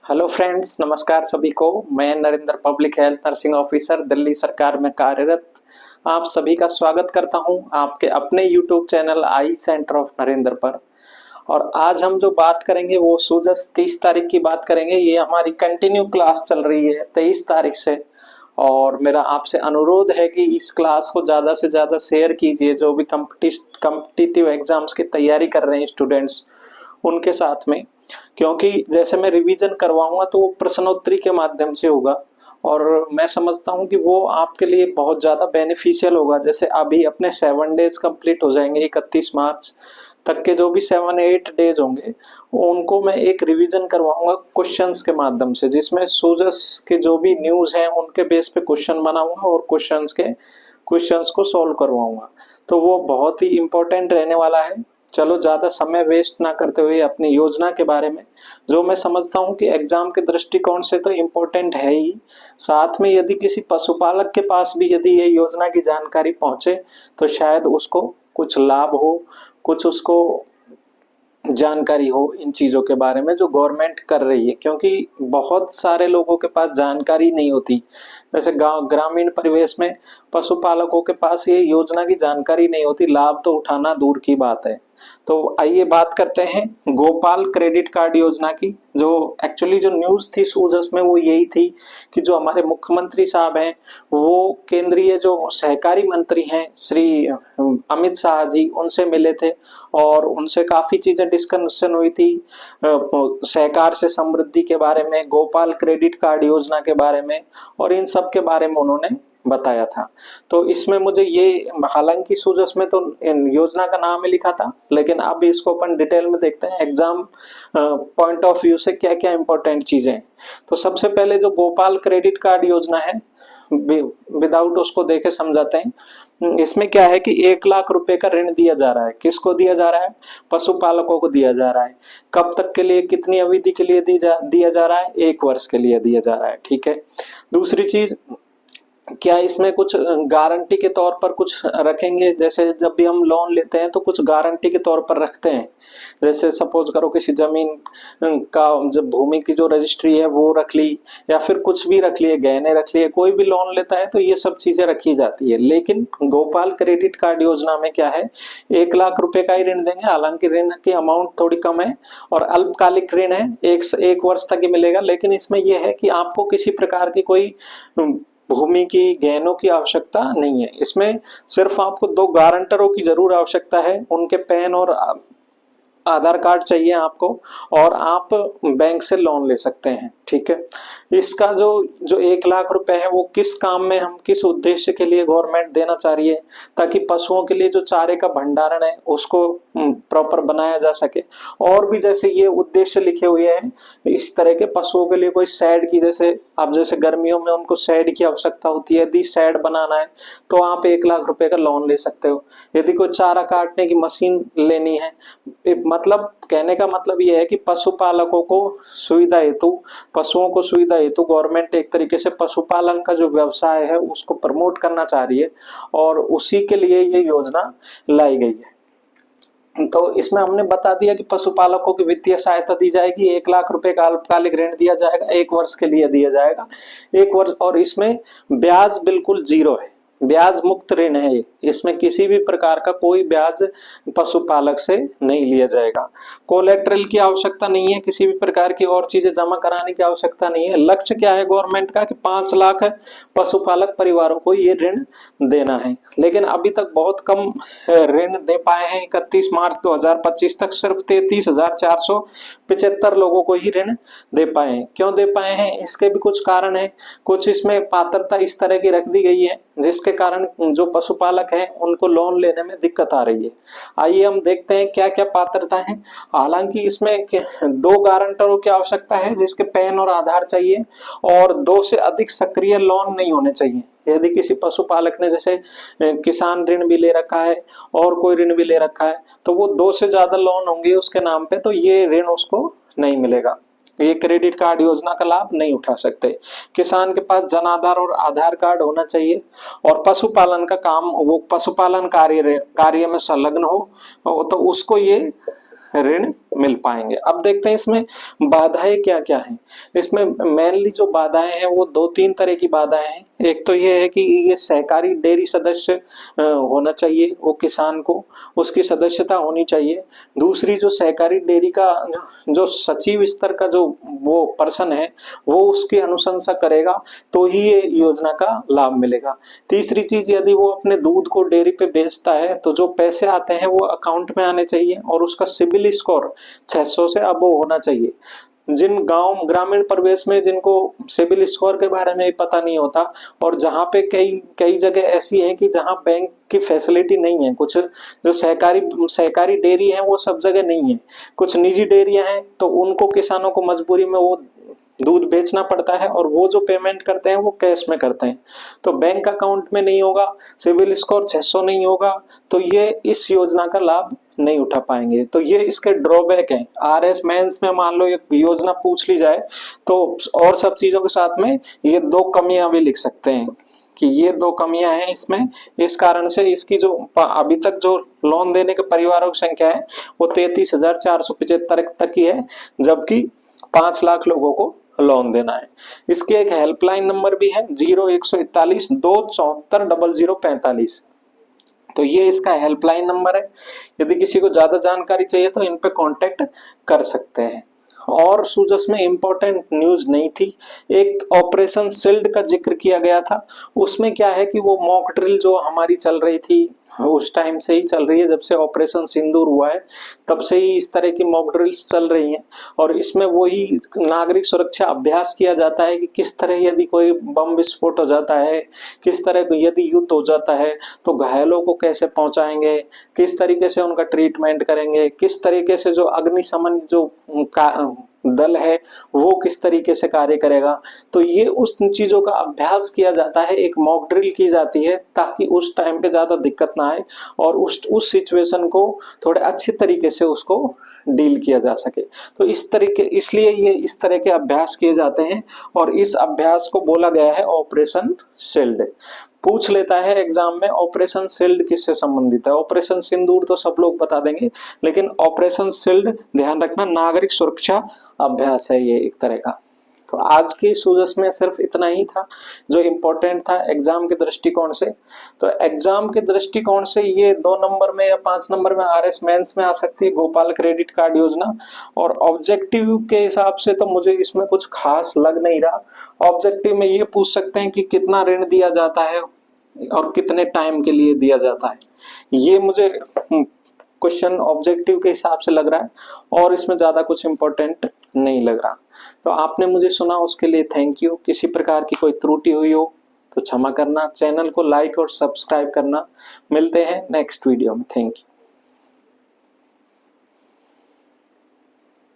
Hello friends, नमस्कार सभी को। मैं Narendra, public health nursing officer, Delhi सरकार में कार्यरत, आप सभी का स्वागत करता हूं आपके अपने YouTube channel I centre of Narendra पर। और आज हम जो बात करेंगे वो सूजस 30 तारीख की बात करेंगे। ये हमारी कंटिन्यू क्लास चल रही है 23 तारीख से, और मेरा आपसे अनुरोध है कि इस क्लास को ज़्यादा से ज़्यादा शेयर कीजिए। जो भी कम्पिटिटिव एग्जाम्स की तैयारी कर रहे हैं स्टूडेंट्स, उनके साथ में, क्योंकि जैसे मैं रिवीजन करवाऊंगा तो वो प्रश्नोत्तरी के माध्यम से होगा, और मैं समझता हूँ कि वो आपके लिए बहुत ज़्यादा बेनिफिशियल होगा। जैसे अभी अपने 7 डेज कंप्लीट हो जाएंगे 31 मार्च तक के, जो भी 7-8 डेज होंगे उनको मैं एक रिवीजन करवाऊंगा क्वेश्चंस के माध्यम से, जिसमें सूजस के जो भी न्यूज़ हैं उनके बेस पे क्वेश्चन बनाऊंगा और क्वेश्चंस को सॉल्व करवाऊंगा। तो वो बहुत ही इंपॉर्टेंट रहने वाला है। चलो ज़्यादा समय वेस्ट ना करते हुए अपनी योजना के बारे में, जो मैं समझता हूँ कि एग्जाम के दृष्टिकोण से तो इम्पोर्टेंट है ही, साथ में यदि किसी पशुपालक के पास भी यदि ये योजना की जानकारी पहुंचे तो शायद उसको कुछ लाभ हो, कुछ उसको जानकारी हो इन चीज़ों के बारे में जो गवर्नमेंट कर रही है। क्योंकि बहुत सारे लोगों के पास जानकारी नहीं होती। जैसे गांव ग्रामीण परिवेश में पशुपालकों के पास ये योजना की जानकारी नहीं होती, लाभ तो उठाना दूर की बात है। तो आइए बात करते हैं गोपाल क्रेडिट कार्ड योजना की। जो एक्चुअली जो न्यूज़ थी सूजस में वो यही थी कि जो हमारे मुख्यमंत्री साहब हैं, वो केंद्रीय जो सहकारी मंत्री हैं श्री अमित शाह जी, उनसे मिले थे और उनसे काफी चीजें डिस्कशन हुई थी, सहकार से समृद्धि के बारे में, गोपाल क्रेडिट कार्ड योजना के बारे में, और इन सब के बारे में उन्होंने बताया था। तो इसमें मुझे ये, हालांकि सूजस में तो इन योजना का नाम ही लिखा था, लेकिन अब इसको अपन डिटेल में देखते हैं एग्जाम पॉइंट ऑफ व्यू से क्या क्या इंपॉर्टेंट चीजें हैं। तो सबसे पहले जो गोपाल क्रेडिट कार्ड योजना है, विदाउट उसको देखे समझाते हैं। इसमें क्या है कि 1 लाख रुपए का ऋण दिया जा रहा है। किसको दिया जा रहा है? पशुपालकों को दिया जा रहा है। कब तक के लिए, कितनी अवधि के लिए दिया जा रहा है? 1 वर्ष के लिए दिया जा रहा है। ठीक है। दूसरी चीज, क्या इसमें कुछ गारंटी के तौर पर कुछ रखेंगे? जैसे जब भी हम लोन लेते हैं तो कुछ गारंटी के तौर पर रखते हैं। जैसे सपोज करो किसी जमीन का, जब भूमि की जो रजिस्ट्री है वो रख ली, या फिर कुछ भी रख लिए, गहने रख लिए, कोई भी लोन लेता है तो ये सब चीजें रखी जाती है। लेकिन गोपाल क्रेडिट कार्ड योजना में क्या है, 1 लाख रुपए का ही ऋण देंगे। हालांकि ऋण की अमाउंट थोड़ी कम है और अल्पकालिक ऋण है, एक वर्ष तक ही मिलेगा। लेकिन इसमें यह है कि आपको किसी प्रकार की कोई भूमि की, गहनों की आवश्यकता नहीं है। इसमें सिर्फ आपको 2 गारंटरों की जरूर आवश्यकता है, उनके पैन और आधार कार्ड चाहिए आपको, और आप बैंक से लोन ले सकते हैं। ठीक है। इसका जो जो 1 लाख रुपए है वो किस काम में, हम किस उद्देश्य के लिए गवर्नमेंट देना चाह रही है, ताकि पशुओं के लिए जो चारे का भंडारण है उसको प्रॉपर बनाया जा सके। और भी जैसे ये उद्देश्य लिखे हुए हैं इस तरह के, पशुओं के लिए कोई शेड की, जैसे अब जैसे गर्मियों में उनको शेड की आवश्यकता होती है, यदि शेड बनाना है तो आप 1 लाख रुपए का लोन ले सकते हो। यदि कोई चारा काटने की मशीन लेनी है, मतलब कहने का मतलब ये है कि पशुपालकों को सुविधा हेतु, पशुओं को सुविधा हेतु गवर्नमेंट एक तरीके से पशुपालन का जो व्यवसाय है उसको प्रमोट करना चाह रही है, और उसी के लिए ये योजना लाई गई है। तो इसमें हमने बता दिया कि पशुपालकों की वित्तीय सहायता दी जाएगी, 1 लाख रुपए का अल्पकालिक ऋण दिया जाएगा, 1 वर्ष के लिए दिया जाएगा, 1 वर्ष, और इसमें ब्याज बिल्कुल जीरो है, ब्याज मुक्त ऋण है ये। इसमें किसी भी प्रकार का कोई ब्याज पशुपालक से नहीं लिया जाएगा। कोलेट्रल की आवश्यकता नहीं है, किसी भी प्रकार की और चीजें जमा कराने की आवश्यकता नहीं है। लक्ष्य क्या है गवर्नमेंट का कि 5 लाख पशुपालक परिवारों को ये ऋण देना है। लेकिन अभी तक बहुत कम ऋण दे पाए हैं। 31 मार्च 2025 तक सिर्फ 33,475 लोगों को ही ऋण दे पाए हैं। क्यों दे पाए हैं? इसके भी कुछ कारण है। कुछ इसमें पात्रता इस तरह की रख दी गई है जिसके कारण जो पशुपालक हैं उनको लोन लेने में दिक्कत आ रही है। आइए हम देखते हैं क्या क्या पात्रता है। हालांकि इसमें 2 गारंटरों की आवश्यकता है जिसके पैन और आधार चाहिए, और 2 से अधिक सक्रिय लोन नहीं होने चाहिए। यदि किसी पशुपालक ने जैसे किसान ऋण भी ले रखा है और कोई ऋण भी ले रखा है, तो वो 2 से ज्यादा लोन होंगे उसके नाम पे, तो ये ऋण उसको नहीं मिलेगा, ये क्रेडिट कार्ड योजना का लाभ नहीं उठा सकते। किसान के पास जनाधार और आधार कार्ड होना चाहिए, और पशुपालन का काम, वो पशुपालन कार्य में संलग्न हो तो उसको ये ऋण मिल पाएंगे। अब देखते हैं इसमें बाधाएं क्या क्या हैं। इसमें मेनली जो बाधाएं हैं वो दो तीन तरह की बाधाएं हैं। एक तो ये है कि ये सहकारी डेयरी सदस्य होना चाहिए, वो किसान को उसकी सदस्यता होनी चाहिए। दूसरी जो सहकारी डेयरी का जो सचिव स्तर का जो वो पर्सन है वो उसकी अनुशंसा करेगा तो ही ये योजना का लाभ मिलेगा। तीसरी चीज, यदि वो अपने दूध को डेयरी पे बेचता है तो जो पैसे आते हैं वो अकाउंट में आने चाहिए और उसका सिबिल स्कोर 600 से अबव होना चाहिए। जिन गांव ग्रामीण परिवेश में जिनको सिबिल स्कोर के बारे में पता नहीं होता और जहां पे कई कई जगह ऐसी है कि जहां बैंक की फैसिलिटी नहीं है, कुछ जो सहकारी डेयरी है वो सब जगह नहीं है, कुछ निजी डेयरियां हैं तो उनको किसानों को मजबूरी में वो दूध बेचना पड़ता है और वो जो पेमेंट करते हैं वो कैश में करते हैं। तो बैंक अकाउंट में नहीं होगा, सिबिल स्कोर 600 नहीं होगा, तो ये इस योजना का लाभ नहीं उठा पाएंगे। तो ये इसके ड्रॉबैक हैं। आरएस मेंस में मान लो एक योजना पूछ ली जाए तो और सब चीजों के साथ में ये दो कमियां भी लिख सकते हैं कि ये दो कमियां हैं इसमें। इस कारण से इसकी जो अभी तक जो लोन देने के परिवारों की संख्या है वो 33,475 तक ही है, जबकि 5 लाख लोगों को लोन देना है। इसके एक हेल्पलाइन नंबर भी है 0141-274-0045। तो ये इसका हेल्पलाइन नंबर है। यदि किसी को ज्यादा जानकारी चाहिए तो इन पे कांटेक्ट कर सकते हैं। और सूजस में इंपॉर्टेंट न्यूज नहीं थी, एक ऑपरेशन शील्ड का जिक्र किया गया था। उसमें क्या है कि वो मॉक ड्रिल जो हमारी चल रही थी उस टाइम से ही चल रही है, जब से ऑपरेशन सिंदूर हुआ है तब से ही इस तरह की मॉक ड्रिल्स चल रही हैं। और इसमें वही नागरिक सुरक्षा अभ्यास किया जाता है कि किस तरह यदि कोई बम विस्फोट हो जाता है, किस तरह यदि युद्ध हो जाता है तो घायलों को कैसे पहुंचाएंगे, किस तरीके से उनका ट्रीटमेंट करेंगे, किस तरीके से जो अग्निशमन जो दल है वो किस तरीके से कार्य करेगा। तो ये उस चीजों का अभ्यास किया जाता है, एक मॉक ड्रिल की जाती है ताकि उस टाइम पे ज्यादा दिक्कत ना आए और उस सिचुएशन को थोड़े अच्छे तरीके से उसको डील किया जा सके। तो इसलिए ये इस तरह के अभ्यास किए जाते हैं और इस अभ्यास को बोला गया है ऑपरेशन शील्ड। पूछ लेता है एग्जाम में ऑपरेशन शील्ड किससे संबंधित है। ऑपरेशन सिंदूर तो सब लोग बता देंगे, लेकिन ऑपरेशन शील्ड ध्यान रखना नागरिक सुरक्षा अभ्यास है ये एक तरह का। तो आज की सूजस में सिर्फ इतना ही था जो इम्पोर्टेंट था एग्जाम के दृष्टिकोण से। तो एग्जाम के दृष्टिकोण से ये 2 नंबर में या 5 नंबर में आरएस मेंस में आ सकती है गोपाल क्रेडिट कार्ड योजना। और ऑब्जेक्टिव के हिसाब से तो मुझे इसमें कुछ खास लग नहीं रहा। ऑब्जेक्टिव में ये पूछ सकते हैं कि कितना ऋण दिया जाता है और कितने टाइम के लिए दिया जाता है, ये मुझे क्वेश्चन ऑब्जेक्टिव के हिसाब से लग रहा है और इसमें ज्यादा कुछ इंपॉर्टेंट नहीं लग रहा। तो आपने मुझे सुना उसके लिए थैंक यू। किसी प्रकार की कोई त्रुटि हुई हो तो क्षमा करना। चैनल को लाइक और सब्सक्राइब करना। मिलते हैं नेक्स्ट वीडियो में। Thank you.